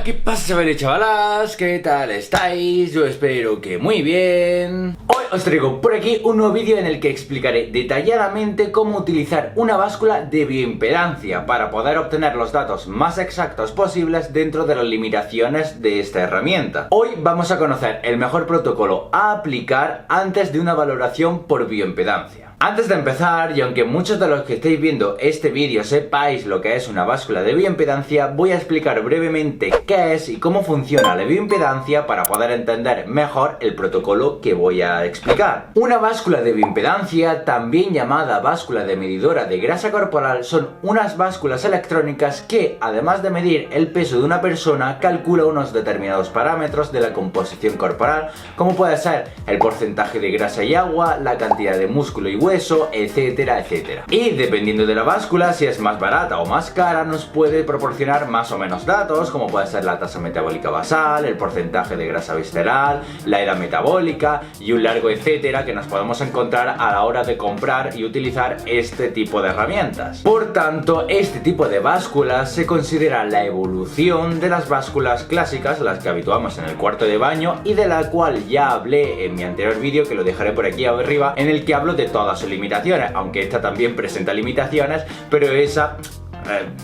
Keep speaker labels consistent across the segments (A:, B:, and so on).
A: Hola, ¿qué pasa, chavales y chavalas? ¿Qué tal estáis? Yo espero que muy bien. Hoy os traigo por aquí un nuevo vídeo en el que explicaré detalladamente cómo utilizar una báscula de bioimpedancia para poder obtener los datos más exactos posibles dentro de las limitaciones de esta herramienta. Hoy vamos a conocer el mejor protocolo a aplicar antes de una valoración por bioimpedancia. Antes de empezar, y aunque muchos de los que estáis viendo este vídeo sepáis lo que es una báscula de bioimpedancia, voy a explicar brevemente qué es y cómo funciona la bioimpedancia para poder entender mejor el protocolo que voy a explicar. Una báscula de bioimpedancia, también llamada báscula de medidora de grasa corporal, son unas básculas electrónicas que, además de medir el peso de una persona, calcula unos determinados parámetros de la composición corporal, como puede ser el porcentaje de grasa y agua, la cantidad de músculo y hueso, etcétera, etcétera. Y dependiendo de la báscula, si es más barata o más cara, nos puede proporcionar más o menos datos, como puede ser la tasa metabólica basal, el porcentaje de grasa visceral, la edad metabólica y un largo etcétera que nos podemos encontrar a la hora de comprar y utilizar este tipo de herramientas. Por tanto, este tipo de básculas se considera la evolución de las básculas clásicas, las que habituamos en el cuarto de baño y de la cual ya hablé en mi anterior vídeo, que lo dejaré por aquí arriba, en el que hablo de todas sus limitaciones, aunque esta también presenta limitaciones, pero esa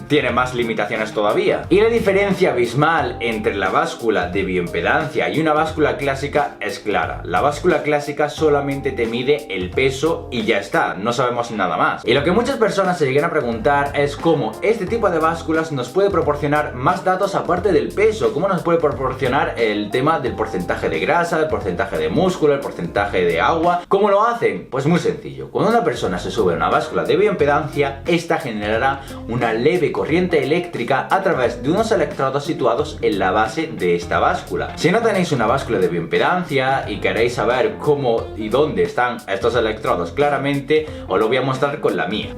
A: tiene más limitaciones todavía. Y la diferencia abismal entre la báscula de bioimpedancia y una báscula clásica es clara. La báscula clásica solamente te mide el peso y ya está, no sabemos nada más. Y lo que muchas personas se llegan a preguntar es cómo este tipo de básculas nos puede proporcionar más datos aparte del peso, cómo nos puede proporcionar el tema del porcentaje de grasa, del porcentaje de músculo, el porcentaje de agua. ¿Cómo lo hacen? Pues muy sencillo. Cuando una persona se sube a una báscula de bioimpedancia, esta generará una leve corriente eléctrica a través de unos electrodos situados en la base de esta báscula. Si no tenéis una báscula de bioimpedancia y queréis saber cómo y dónde están estos electrodos claramente, os lo voy a mostrar con la mía.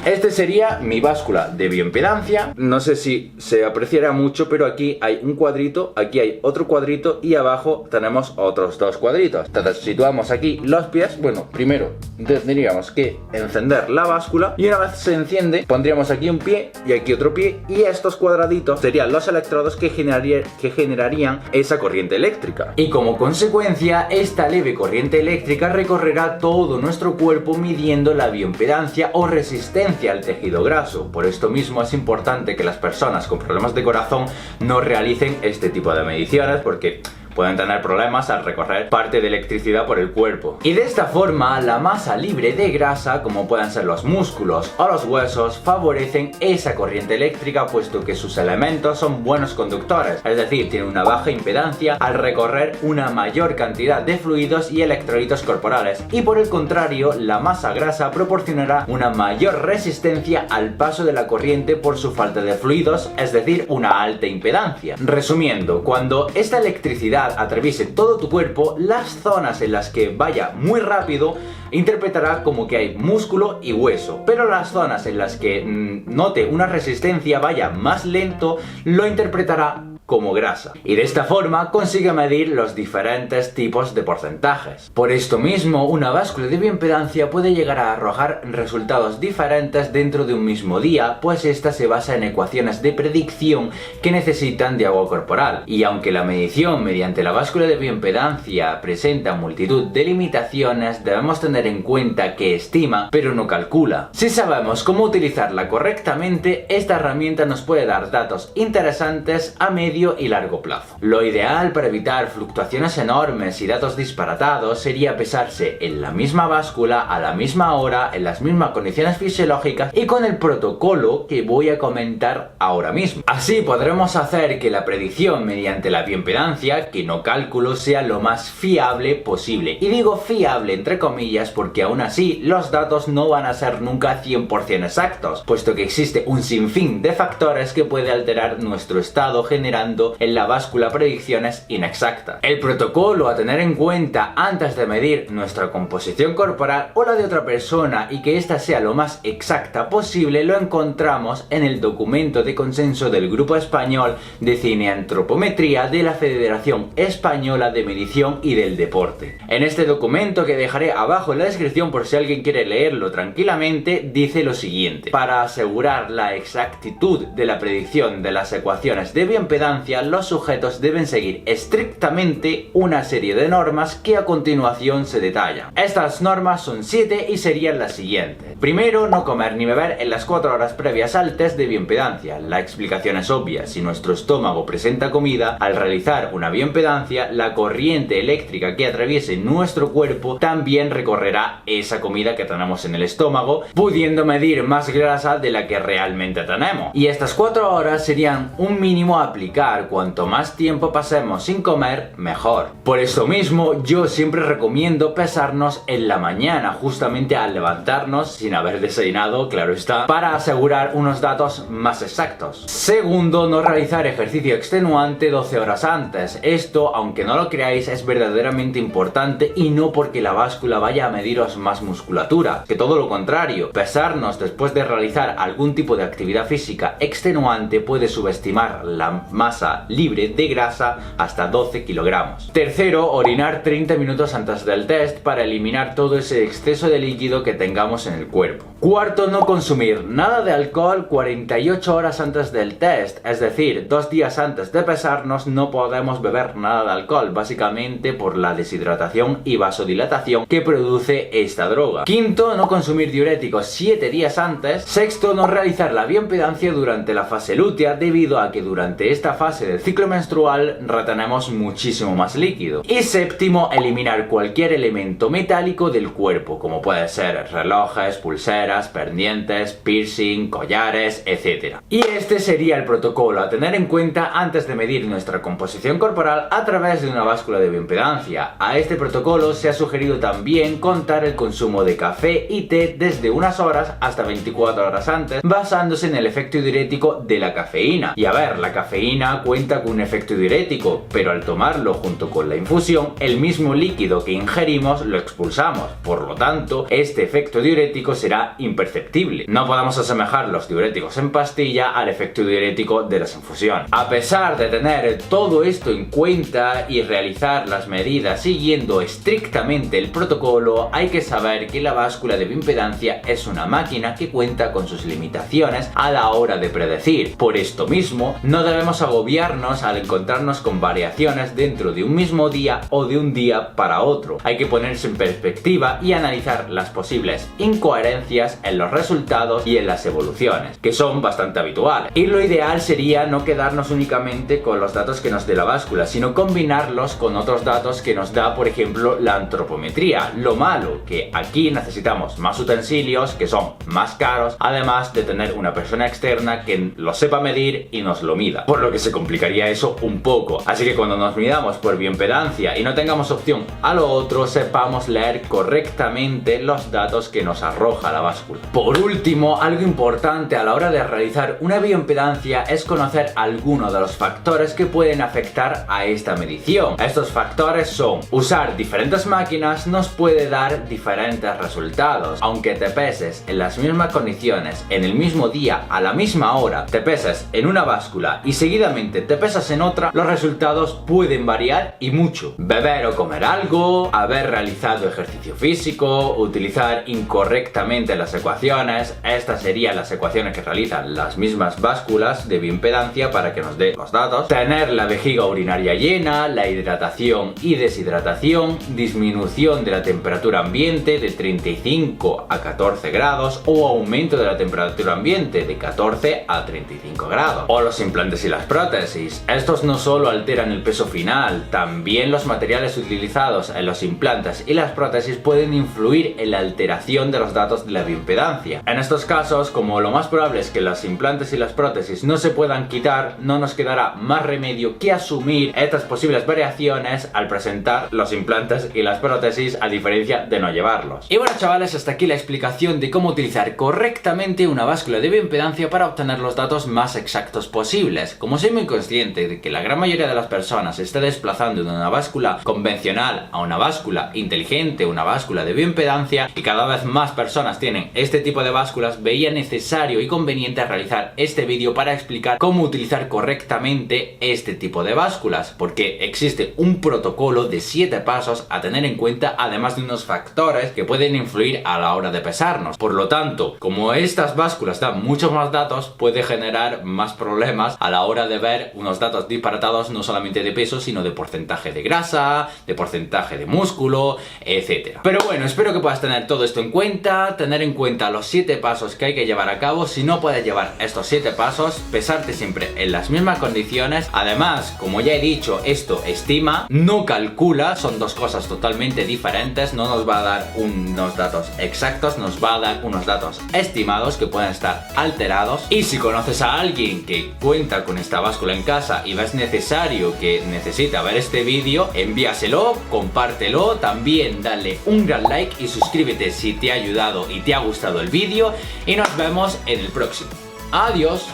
A: Este sería mi báscula de bioimpedancia. No sé si se apreciará mucho, pero aquí hay un cuadrito, aquí hay otro cuadrito y abajo tenemos otros dos cuadritos. Entonces situamos aquí los pies. Bueno, primero tendríamos que encender la báscula y una vez se enciende pondríamos aquí un pie y aquí otro pie, y estos cuadraditos serían los electrodos que generarían esa corriente eléctrica. Y como consecuencia, esta leve corriente eléctrica recorrerá todo nuestro cuerpo midiendo la bioimpedancia o resistencia al tejido graso. Por esto mismo es importante que las personas con problemas de corazón no realicen este tipo de mediciones, porque pueden tener problemas al recorrer parte de electricidad por el cuerpo. Y de esta forma, la masa libre de grasa, como pueden ser los músculos o los huesos, favorecen esa corriente eléctrica, puesto que sus elementos son buenos conductores, es decir, tienen una baja impedancia al recorrer una mayor cantidad de fluidos y electrolitos corporales. Y por el contrario, la masa grasa proporcionará una mayor resistencia al paso de la corriente por su falta de fluidos, es decir, una alta impedancia. Resumiendo, cuando esta electricidad atraviese todo tu cuerpo, las zonas en las que vaya muy rápido interpretará como que hay músculo y hueso, pero las zonas en las que note una resistencia vaya más lento, lo interpretará como grasa. Y de esta forma consigue medir los diferentes tipos de porcentajes. Por esto mismo, una báscula de bioimpedancia puede llegar a arrojar resultados diferentes dentro de un mismo día, pues esta se basa en ecuaciones de predicción que necesitan de agua corporal. Y aunque la medición mediante la báscula de bioimpedancia presenta multitud de limitaciones, debemos tener en cuenta que estima, pero no calcula. Si sabemos cómo utilizarla correctamente, esta herramienta nos puede dar datos interesantes a medio y largo plazo. Lo ideal para evitar fluctuaciones enormes y datos disparatados sería pesarse en la misma báscula a la misma hora, en las mismas condiciones fisiológicas y con el protocolo que voy a comentar ahora mismo. Así podremos hacer que la predicción mediante la bioimpedancia, que no cálculo, sea lo más fiable posible. Y digo fiable entre comillas porque aún así los datos no van a ser nunca 100% exactos, puesto que existe un sinfín de factores que puede alterar nuestro estado, generando en la báscula predicciones inexactas. El protocolo a tener en cuenta antes de medir nuestra composición corporal o la de otra persona y que ésta sea lo más exacta posible lo encontramos en el documento de consenso del Grupo Español de Cineantropometría de la Federación Española de Medición y del Deporte. En este documento, que dejaré abajo en la descripción por si alguien quiere leerlo tranquilamente, dice lo siguiente: para asegurar la exactitud de la predicción de las ecuaciones de bioimpedancia bioimpedancia, los sujetos deben seguir estrictamente una serie de normas que a continuación se detallan. Estas normas son 7 y serían las siguientes. Primero, no comer ni beber en las 4 horas previas al test de bioimpedancia. La explicación es obvia: si nuestro estómago presenta comida, al realizar una bioimpedancia, la corriente eléctrica que atraviese nuestro cuerpo también recorrerá esa comida que tenemos en el estómago, pudiendo medir más grasa de la que realmente tenemos. Y estas 4 horas serían un mínimo a aplicar. Cuanto más tiempo pasemos sin comer, mejor. Por esto mismo, yo siempre recomiendo pesarnos en la mañana, justamente al levantarnos sin haber desayunado, claro está, para asegurar unos datos más exactos. Segundo, no realizar ejercicio extenuante 12 horas antes. Esto, aunque no lo creáis, es verdaderamente importante, y no porque la báscula vaya a mediros más musculatura, que todo lo contrario. Pesarnos después de realizar algún tipo de actividad física extenuante puede subestimar la masa libre de grasa hasta 12 kilogramos. Tercero, orinar 30 minutos antes del test para eliminar todo ese exceso de líquido que tengamos en el cuerpo. Cuarto, no consumir nada de alcohol 48 horas antes del test, es decir, 2 días antes de pesarnos no podemos beber nada de alcohol, básicamente por la deshidratación y vasodilatación que produce esta droga. Quinto, no consumir diuréticos 7 días antes. Sexto, no realizar la bioimpedancia durante la fase lútea, debido a que durante esta fase del ciclo menstrual retenemos muchísimo más líquido. Y séptimo, eliminar cualquier elemento metálico del cuerpo, como puede ser relojes, pulseras, pendientes, piercing, collares, etc. Y este sería el protocolo a tener en cuenta antes de medir nuestra composición corporal a través de una báscula de bioimpedancia. A este protocolo se ha sugerido también contar el consumo de café y té desde unas horas hasta 24 horas antes, basándose en el efecto diurético de la cafeína. Y a ver, la cafeína cuenta con un efecto diurético, pero al tomarlo junto con la infusión, el mismo líquido que ingerimos lo expulsamos. Por lo tanto, este efecto diurético será imperceptible. No podemos asemejar los diuréticos en pastilla al efecto diurético de las infusiones. A pesar de tener todo esto en cuenta y realizar las medidas siguiendo estrictamente el protocolo, hay que saber que la báscula de bioimpedancia es una máquina que cuenta con sus limitaciones a la hora de predecir. Por esto mismo, no debemos agobiarnos al encontrarnos con variaciones dentro de un mismo día o de un día para otro. Hay que ponerse en perspectiva y analizar las posibles incoherencias en los resultados y en las evoluciones, que son bastante habituales. Y lo ideal sería no quedarnos únicamente con los datos que nos dé la báscula, sino combinarlos con otros datos que nos da, por ejemplo, la antropometría. Lo malo, que aquí necesitamos más utensilios, que son más caros, además de tener una persona externa que lo sepa medir y nos lo mida, por lo que se complicaría eso un poco. Así que cuando nos midamos por bioimpedancia y no tengamos opción a lo otro, sepamos leer correctamente los datos que nos arroja la báscula. Por último, algo importante a la hora de realizar una bioimpedancia es conocer algunos de los factores que pueden afectar a esta medición. Estos factores son: usar diferentes máquinas nos puede dar diferentes resultados. Aunque te peses en las mismas condiciones, en el mismo día, a la misma hora, te pesas en una báscula y seguidamente te pesas en otra, los resultados pueden variar y mucho. Beber o comer algo, haber realizado ejercicio físico, utilizar incorrectamente las ecuaciones. Estas serían las ecuaciones que realizan las mismas básculas de bioimpedancia para que nos dé los datos. Tener la vejiga urinaria llena, la hidratación y deshidratación, disminución de la temperatura ambiente de 35 a 14 grados o aumento de la temperatura ambiente de 14 a 35 grados. O los implantes y las prótesis. Estos no solo alteran el peso final, también los materiales utilizados en los implantes y las prótesis pueden influir en la alteración de los datos de la bioimpedancia. En estos casos, como lo más probable es que los implantes y las prótesis no se puedan quitar, no nos quedará más remedio que asumir estas posibles variaciones al presentar los implantes y las prótesis, a diferencia de no llevarlos. Y bueno, chavales, hasta aquí la explicación de cómo utilizar correctamente una báscula de bioimpedancia para obtener los datos más exactos posibles. Como soy muy consciente de que la gran mayoría de las personas se está desplazando de una báscula convencional a una báscula inteligente, una báscula de bioimpedancia, y cada vez más personas tienen este tipo de básculas, veía necesario y conveniente realizar este vídeo para explicar cómo utilizar correctamente este tipo de básculas, porque existe un protocolo de 7 pasos a tener en cuenta, además de unos factores que pueden influir a la hora de pesarnos. Por lo tanto, como estas básculas dan muchos más datos, puede generar más problemas a la hora de ver unos datos disparatados no solamente de peso, sino de porcentaje de grasa, de porcentaje de músculo, etc. Pero bueno, espero que puedas tener todo esto en cuenta, tener en cuenta los 7 pasos que hay que llevar a cabo. Si no puedes llevar estos 7 pasos, pesarte siempre en las mismas condiciones. Además, como ya he dicho, esto estima, no calcula, son dos cosas totalmente diferentes. No nos va a dar unos datos exactos, nos va a dar unos datos estimados que pueden estar alterados. Y si conoces a alguien que cuenta con esta báscula en casa y ves necesario que necesita ver este vídeo, envíaselo, compártelo, también dale un gran like y suscríbete si te ha ayudado y te ha gustado el vídeo, y nos vemos en el próximo. Adiós.